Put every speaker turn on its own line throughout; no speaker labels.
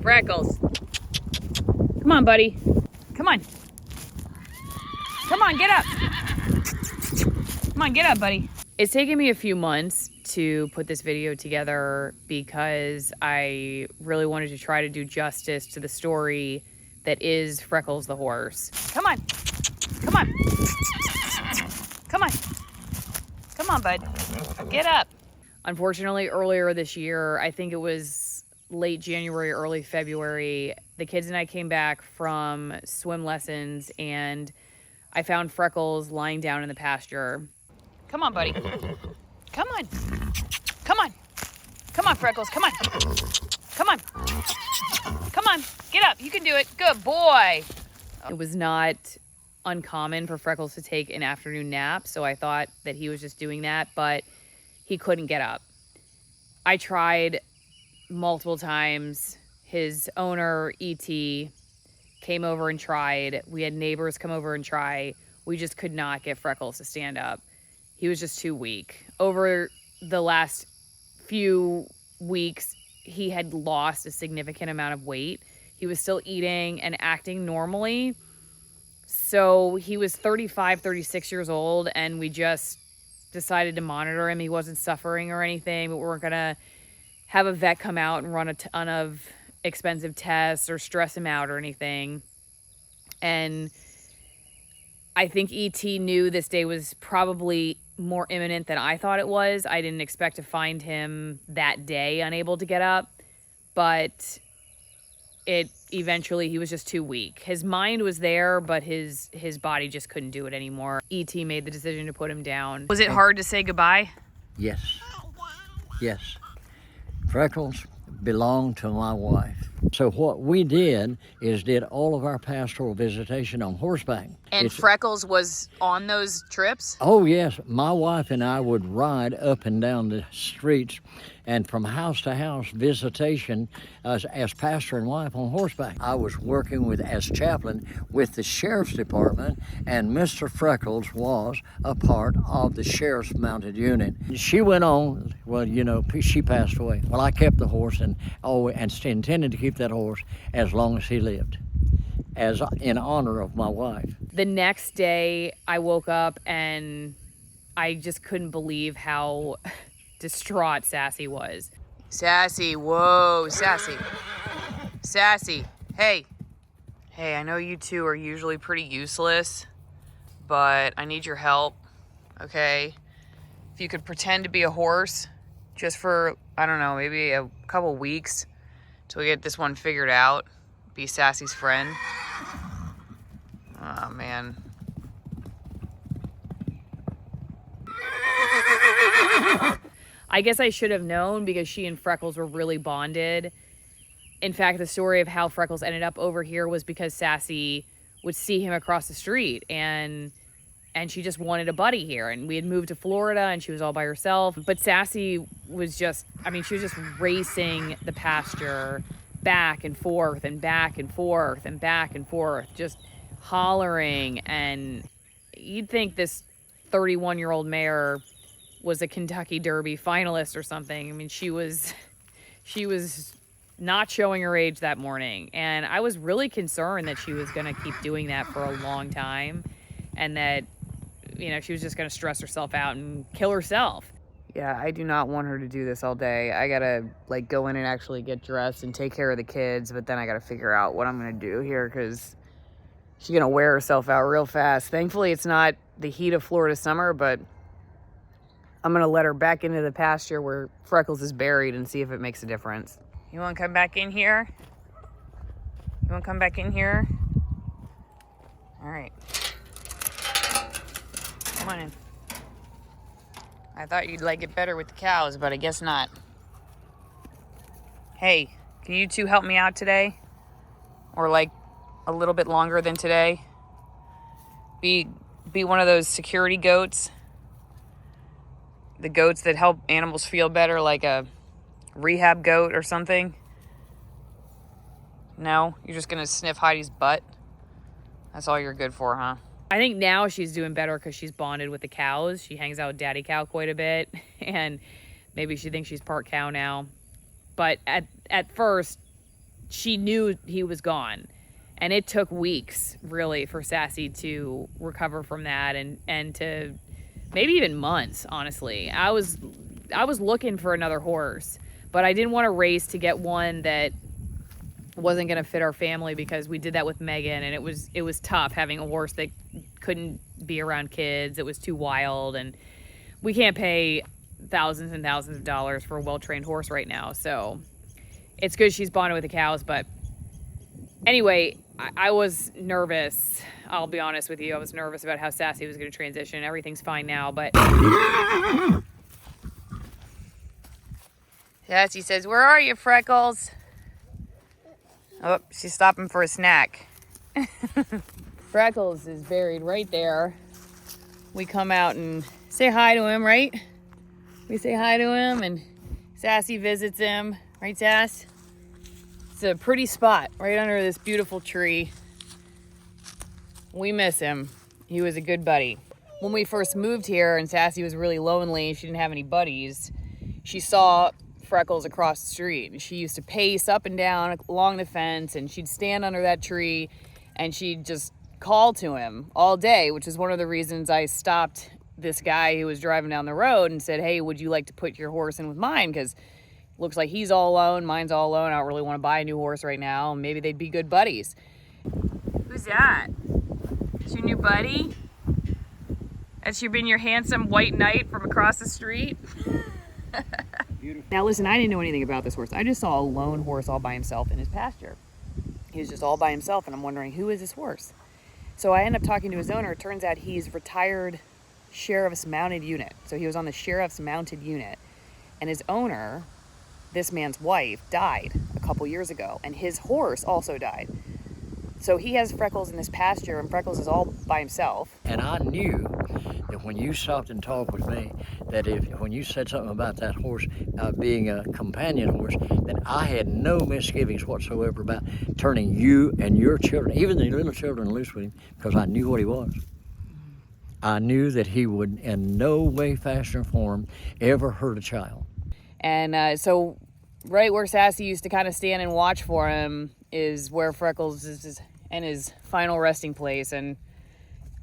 Freckles. Come on, buddy. Come on. Come on, get up. Come on, get up, buddy. It's taken me a few months to put this video together because I really wanted to try to do justice to the story that is Freckles the horse. Come on. Come on. Come on. Come on, bud. Get up. Unfortunately, earlier this year, I think it was late January, early February, the kids and I came back from swim lessons and I found Freckles lying down in the pasture. Come on, buddy. Come on. Come on. Come on, Freckles. Come on. Come on. Come on. Get up. You can do it. Good boy. It was not uncommon for Freckles to take an afternoon nap, so I thought that he was just doing that, but he couldn't get up. I tried multiple times. His owner, E.T., came over and tried. We had neighbors come over and try. We just could not get Freckles to stand up. He was just too weak. Over the last few weeks, he had lost a significant amount of weight. He was still eating and acting normally. So he was 35, 36 years old, and we just decided to monitor him. He wasn't suffering or anything, but we weren't going to have a vet come out and run a ton of expensive tests or stress him out or anything. And I think E.T. knew this day was probably more imminent than I thought it was. I didn't expect to find him that day unable to get up, but eventually he was just too weak. His mind was there, but his body just couldn't do it anymore. E.T. made the decision to put him down. Was it hard to say goodbye?
Yes. Yes. Freckles belonged to my wife. So what we did is did all of our pastoral visitation on horseback.
And Freckles was on those trips?
Oh, yes. My wife and I would ride up and down the streets and from house to house visitation as pastor and wife on horseback. I was working as chaplain with the sheriff's department, and Mr. Freckles was a part of the sheriff's mounted unit. She went on, well, you know, she passed away. Well, I kept the horse and intended to keep that horse as long as he lived, as in honor of my wife.
The next day I woke up and I just couldn't believe how distraught Sassy was. Sassy, whoa, Sassy. Sassy, hey. Hey, I know you two are usually pretty useless, but I need your help, okay? If you could pretend to be a horse just for, I don't know, maybe a couple weeks till we get this one figured out. Be Sassy's friend. Oh, man. I guess I should have known because she and Freckles were really bonded. In fact, the story of how Freckles ended up over here was because Sassy would see him across the street and she just wanted a buddy here. And we had moved to Florida and she was all by herself. But Sassy was just, I mean, she was just racing the pasture back and forth and back and forth and back and forth, just hollering. And you'd think this 31-year-old mare was a Kentucky Derby finalist or something. I mean, she was not showing her age that morning. And I was really concerned that she was going to keep doing that for a long time and that, you know, she was just going to stress herself out and kill herself. Yeah, I do not want her to do this all day. I got to, like, go in and actually get dressed and take care of the kids, but then I got to figure out what I'm going to do here because she's going to wear herself out real fast. Thankfully, it's not the heat of Florida summer, but I'm going to let her back into the pasture where Freckles is buried and see if it makes a difference. You want to come back in here? You want to come back in here? All right. Come on in. I thought you'd like it better with the cows, but I guess not. Hey, can you two help me out today? Or like a little bit longer than today? Be one of those security goats. The goats that help animals feel better, like a rehab goat or something. No? You're just gonna sniff Heidi's butt? That's all you're good for, huh? I think now she's doing better because she's bonded with the cows. She hangs out with Daddy Cow quite a bit, and maybe she thinks she's part cow now. But at first, she knew he was gone. And it took weeks, really, for Sassy to recover from that, and to maybe even months, honestly. I was looking for another horse, but I didn't want to race to get one that wasn't going to fit our family, because we did that with Megan, and it was tough having a horse that couldn't be around kids. It was too wild, and we can't pay thousands and thousands of dollars for a well-trained horse right now. So it's good she's bonded with the cows. But anyway, I was nervous. I'll be honest with you. I was nervous about how Sassy was going to transition. Everything's fine now, but Sassy says, "Where are you, Freckles?" Oh, she's stopping for a snack. Freckles is buried right there. We come out and say hi to him, right? We say hi to him, and Sassy visits him. Right, Sass? It's a pretty spot right under this beautiful tree. We miss him. He was a good buddy. When we first moved here and Sassy was really lonely, she didn't have any buddies, she saw Freckles across the street, and she used to pace up and down along the fence, and she'd stand under that tree and she'd just call to him all day, which is one of the reasons I stopped this guy who was driving down the road and said, "Hey, would you like to put your horse in with mine? Because looks like he's all alone, mine's all alone. I don't really want to buy a new horse right now. Maybe they'd be good buddies." Who's that? Is your new buddy? Has she been your handsome white knight from across the street? Now listen, I didn't know anything about this horse. I just saw a lone horse all by himself in his pasture. He was just all by himself, and I'm wondering, who is this horse? So I end up talking to his owner. It turns out he's retired sheriff's mounted unit. So he was on the sheriff's mounted unit, and his owner, this man's wife, died a couple years ago, and his horse also died. So he has Freckles in this pasture, and Freckles is all by himself.
And I knew that when you stopped and talked with me, that when you said something about that horse being a companion horse, that I had no misgivings whatsoever about turning you and your children, even the little children, loose with him, because I knew what he was. I knew that he would in no way, fashion, or form ever hurt a child.
And so right where Sassy used to kind of stand and watch for him is where Freckles is in his final resting place, and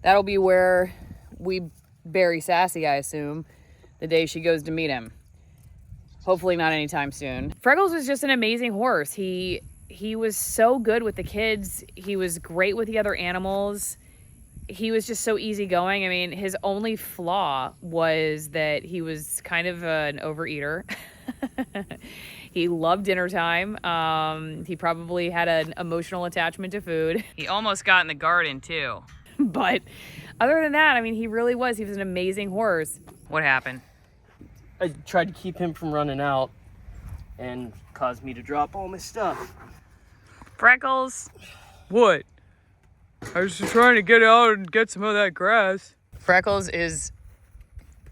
that'll be where we bury Sassy, I assume, the day she goes to meet him. Hopefully not anytime soon. Freckles was just an amazing horse. He was so good with the kids. He was great with the other animals. He was just so easygoing. I mean, his only flaw was that he was kind of an overeater. He loved dinner time. He probably had an emotional attachment to food. He almost got in the garden too. But other than that, I mean, he really was. He was an amazing horse. What happened?
I tried to keep him from running out and caused me to drop all my stuff.
Freckles.
What? I was just trying to get out and get some of that grass.
Freckles is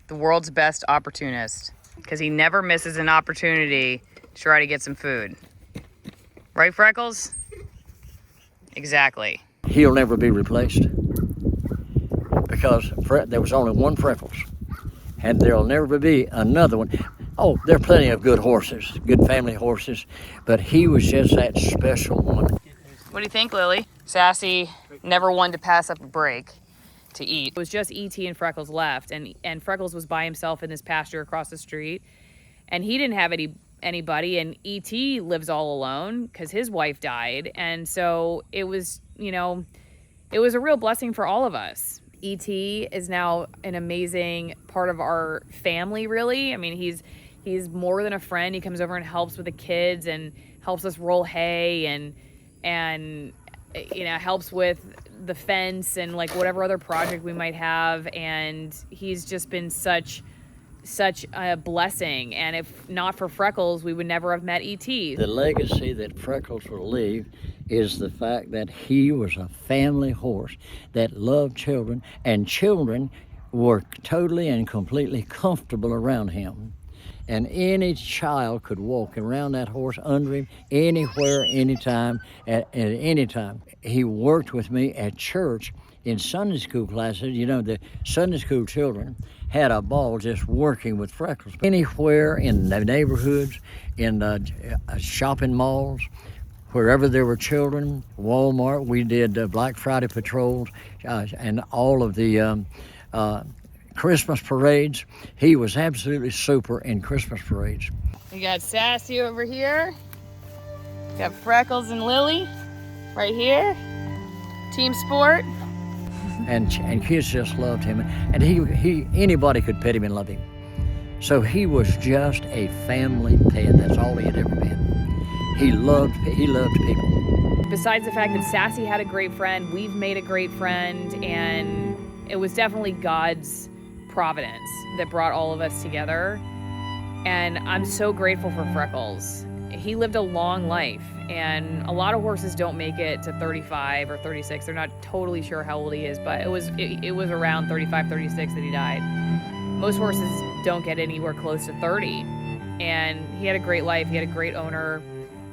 the world's best opportunist because he never misses an opportunity to try to get some food. Right, Freckles? Exactly.
He'll never be replaced because there was only one Freckles, and there'll never be another one. Oh, there are plenty of good horses, good family horses, but he was just that special one.
What do you think, Lily? Sassy never wanted to pass up a break to eat. It was just E.T. and Freckles left, and Freckles was by himself in this pasture across the street, and he didn't have anybody, and E.T. lives all alone because his wife died, and so it was, it was a real blessing for all of us. E.T. is now an amazing part of our family, really. I mean, he's more than a friend. He comes over and helps with the kids and helps us roll hay and helps with the fence and like whatever other project we might have. And he's just been such a blessing. And if not for Freckles, we would never have met E.T.
The legacy that Freckles will leave is the fact that he was a family horse that loved children, and children were totally and completely comfortable around him. And any child could walk around that horse under him, anywhere, anytime, at any time. He worked with me at church in Sunday school classes. The Sunday school children had a ball just working with Freckles. Anywhere in the neighborhoods, in the shopping malls, wherever there were children, Walmart, we did Black Friday patrols, and all of the Christmas parades. He was absolutely super in Christmas parades.
We got Sassy over here. We got Freckles and Lily right here. Team sport.
And kids just loved him. And he anybody could pet him and love him. So he was just a family pet. That's all he had ever been. He loved people.
Besides the fact that Sassy had a great friend, we've made a great friend, and it was definitely God's providence that brought all of us together. And I'm so grateful for Freckles. He lived a long life, and a lot of horses don't make it to 35 or 36. They're not totally sure how old he is, but it was around 35, 36 that he died. Most horses don't get anywhere close to 30, and he had a great life. He had a great owner,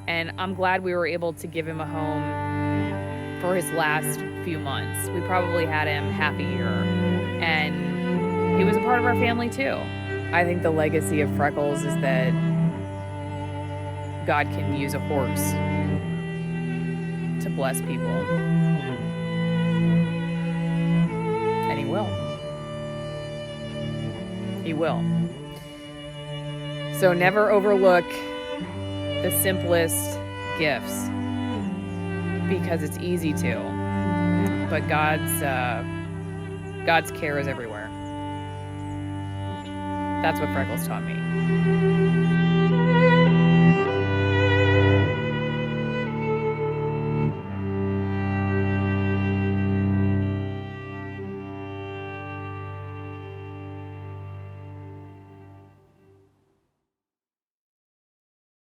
and I'm glad we were able to give him a home for his last few months. We probably had him half a year, and he was a part of our family too. I think the legacy of Freckles is that God can use a horse to bless people. And he will. He will. So never overlook the simplest gifts, because it's easy to. But God's care is everywhere. That's what Freckles taught me.